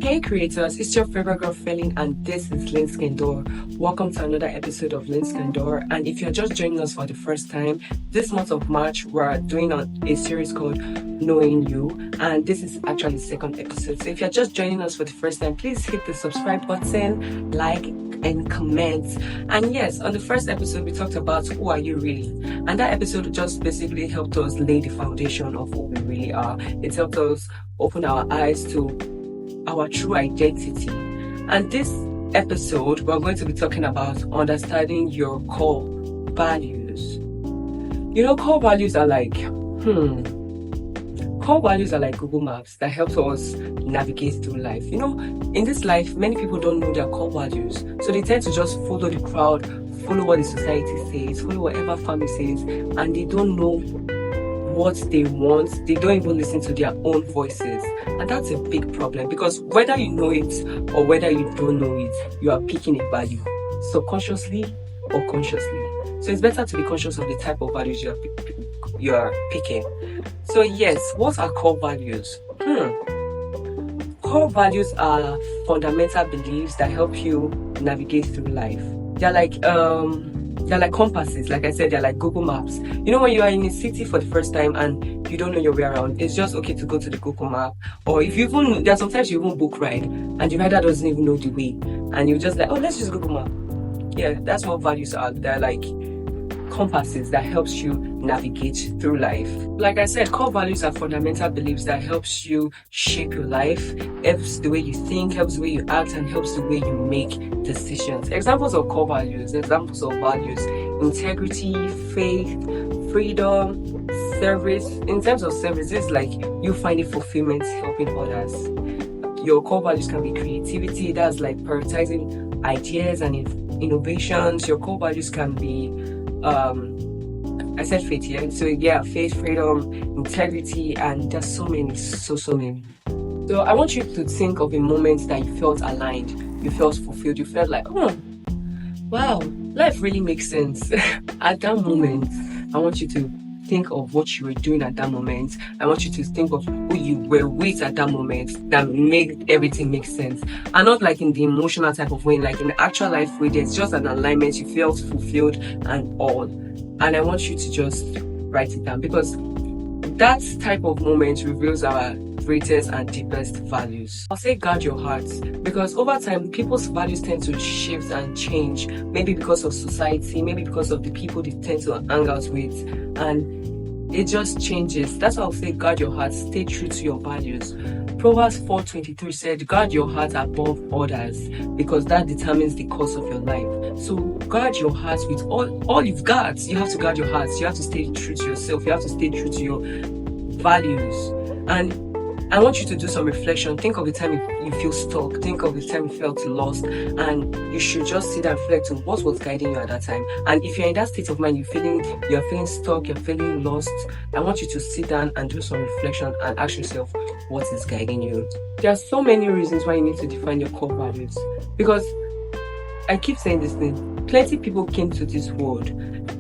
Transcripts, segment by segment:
Hey creators, it's your favorite girl Felin and this is Lynn Skendor. Welcome to another episode of Lynn Skendor. And if you're just joining us for the first time, this month of March we're doing a series called Knowing You, and this is actually the second episode. So if you're just joining us for the first time, please hit the subscribe button, like and comment. And yes, on the first episode we talked about who are you really, and that episode just basically helped us lay the foundation of who we really are. It helped us open our eyes to our true identity. And this episode we're going to be talking about understanding your core values. Core values are like Google Maps that helps us navigate through life. In this life many people don't know their core values, so they tend to just follow the crowd, follow what the society says, follow whatever family says, and they don't know what they want. They don't even listen to their own voices, and that's a big problem, because whether you know it or whether you don't know it, you are picking a value subconsciously or consciously. So it's better to be conscious of the type of values you are picking. So yes, what are core values? Core values are fundamental beliefs that help you navigate through life. They're like compasses. Like I said, they're like Google Maps. When you are in a city for the first time and you don't know your way around, it's just okay to go to the Google Map. Or if there's sometimes you even book ride and the rider doesn't even know the way, and you're just like, oh, let's just Google Map. Yeah, that's what values are. They're like compasses that helps you navigate through life. Like I said, core values are fundamental beliefs that helps you shape your life, helps the way you think, helps the way you act, and helps the way you make decisions. Examples of core values, integrity, faith, freedom, service. In terms of service, it's like you finding fulfillment helping others. Your core values can be creativity, that's like prioritizing ideas and innovations. Your core values can be I said faith, yeah. So yeah, faith, freedom, integrity, and there's so many. So I want you to think of a moment that you felt aligned, you felt fulfilled, you felt like, wow, life really makes sense. At that moment, I want you to think of what you were doing at that moment. I want you to think of who you were with at that moment that made everything make sense. And not like in the emotional type of way, like in the actual life way, there's just an alignment, you felt fulfilled and all. And I want you to just write it down, because that type of moment reveals our greatest and deepest values. I'll say guard your heart, because over time people's values tend to shift and change, maybe because of society, maybe because of the people they tend to hang out with, and it just changes. That's why I'll say guard your heart, stay true to your values. Proverbs 4:23 said, guard your heart above others, because that determines the course of your life. So guard your heart with all you've got. You have to guard your heart. You have to stay true to yourself. You have to stay true to your values. And I want you to do some reflection. Think of the time you feel stuck. Think of the time you felt lost. And you should just sit and reflect on what was guiding you at that time. And if you're in that state of mind, you're feeling stuck, you're feeling lost, I want you to sit down and do some reflection and ask yourself, what is guiding you? There are so many reasons why you need to define your core values. Because I keep saying this thing, plenty people came to this world.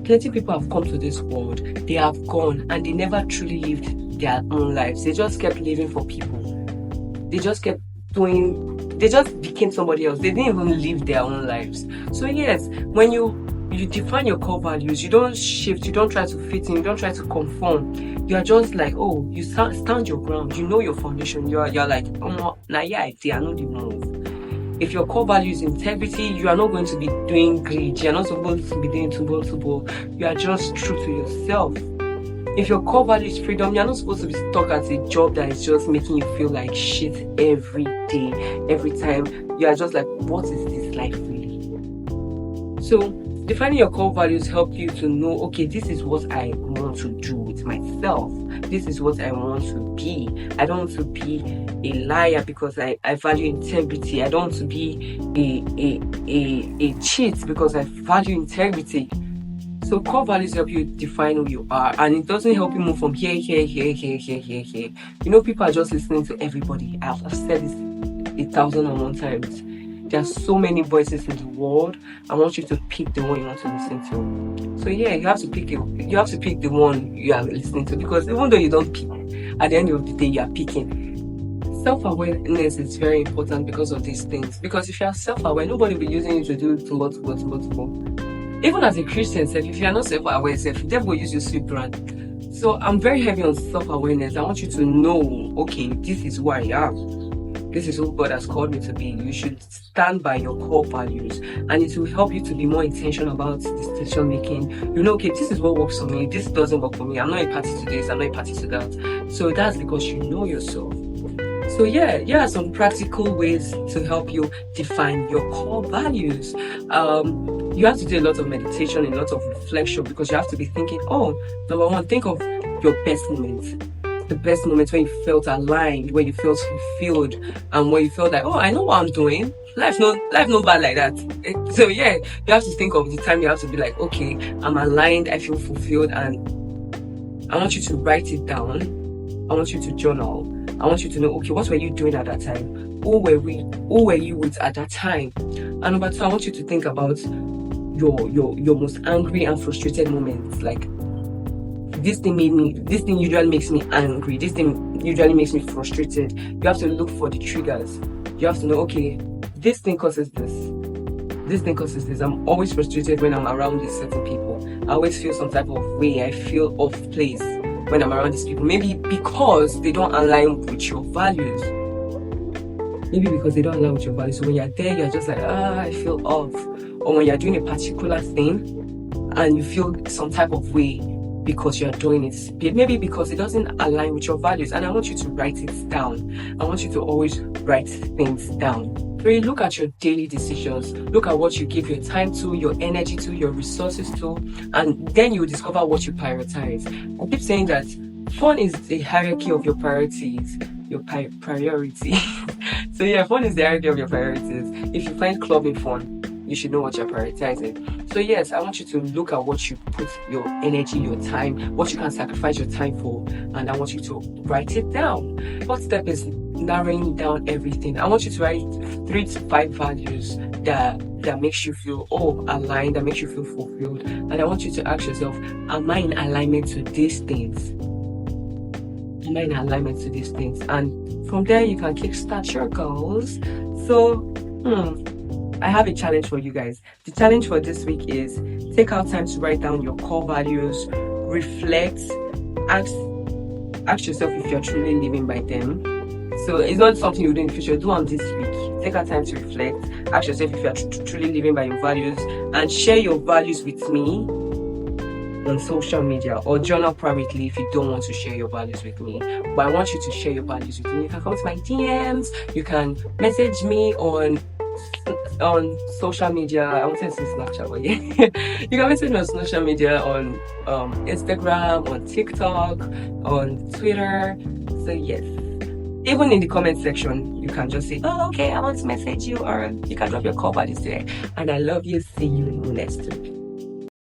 Plenty people have come to this world. They have gone and they never truly lived their own lives. They just kept living for people. They just became somebody else. They didn't even live their own lives. So yes, when you define your core values, you don't shift, you don't try to fit in, you don't try to conform. You are just like, you stand your ground, you know your foundation. You're like, I know the move. If your core value is integrity, you are not going to be doing greed. You are not supposed to be doing tubo. You are just true to yourself. If your core value is freedom, you are not supposed to be stuck at a job that is just making you feel like shit every day, every time. You are just like, what is this life really? So defining your core values help you to know, okay, this is what I want to do with myself. This is what I want to be. I don't want to be a liar because I value integrity. I don't want to be a cheat because I value integrity. So core values help you define who you are, and it doesn't help you move from here. People are just listening to everybody. I've said this 1,001 times. There are so many voices in the world. I want you to pick the one you want to listen to. So yeah, you have to pick the one you are listening to, because even though you don't pick, at the end of the day you are picking. Self-awareness is very important because of these things. Because if you are self-aware, nobody will be using you to do multiple. Even as a Christian, if you are not self-aware, the devil will use you sweep run. So I'm very heavy on self-awareness. I want you to know, okay, this is who I am. This is who God has called me to be. You should stand by your core values, and it will help you to be more intentional about decision making. You know, okay, this is what works for me. This doesn't work for me. I'm not a party to this. I'm not a party to that. So that's because you know yourself. So yeah, here are some practical ways to help you define your core values. You have to do a lot of meditation, a lot of reflection, because you have to be thinking, oh, number one, think of your best moments. The best moments when you felt aligned, when you felt fulfilled, and when you felt like, oh, I know what I'm doing. Life no bad like that. So yeah, you have to think of the time you have to be like, okay, I'm aligned, I feel fulfilled, and I want you to write it down. I want you to journal. I want you to know, okay, what were you doing at that time? Who were you with at that time? And number two, I want you to think about your most angry and frustrated moments. Like, this thing usually makes me angry. This thing usually makes me frustrated. You have to look for the triggers. You have to know, okay, this thing causes this. This thing causes this. I'm always frustrated when I'm around these certain people. I always feel some type of way. I feel off place when I'm around these people. Maybe because they don't align with your values. So when you're there, you're just like, I feel off. Or when you're doing a particular thing and you feel some type of way because you're doing it, maybe because it doesn't align with your values. And I want you to write it down. I want you to always write things down. Really look at your daily decisions. Look at what you give your time to, your energy to, your resources to, and then you will discover what you prioritize. I keep saying that fun is the hierarchy of your priorities. Your priority. So yeah, fun is the hierarchy of your priorities. If you find clubbing fun, you should know what you're prioritizing. So yes, I want you to look at what you put your energy, your time, what you can sacrifice your time for, and I want you to write it down. First step is narrowing down everything. I want you to write 3 to 5 values that makes you feel aligned, that makes you feel fulfilled. And I want you to ask yourself, am I in alignment to these things? Am I in alignment to these things? And from there you can kickstart your goals. So I have a challenge for you guys. The challenge for this week is take out time to write down your core values, reflect, ask yourself if you're truly living by them. So it's not something you do in the future. Do on this week. Take out time to reflect, ask yourself if you're truly living by your values, and share your values with me on social media, or journal privately if you don't want to share your values with me. But I want you to share your values with me. You can come to my DMs, you can message me on social media. I wanted to say Snapchat, but yeah. You can message me on social media, on Instagram, on TikTok, on Twitter. So yes, even in the comment section, you can just say, oh, okay, I want to message you, or you can drop your core values there. And I love you. See you next week.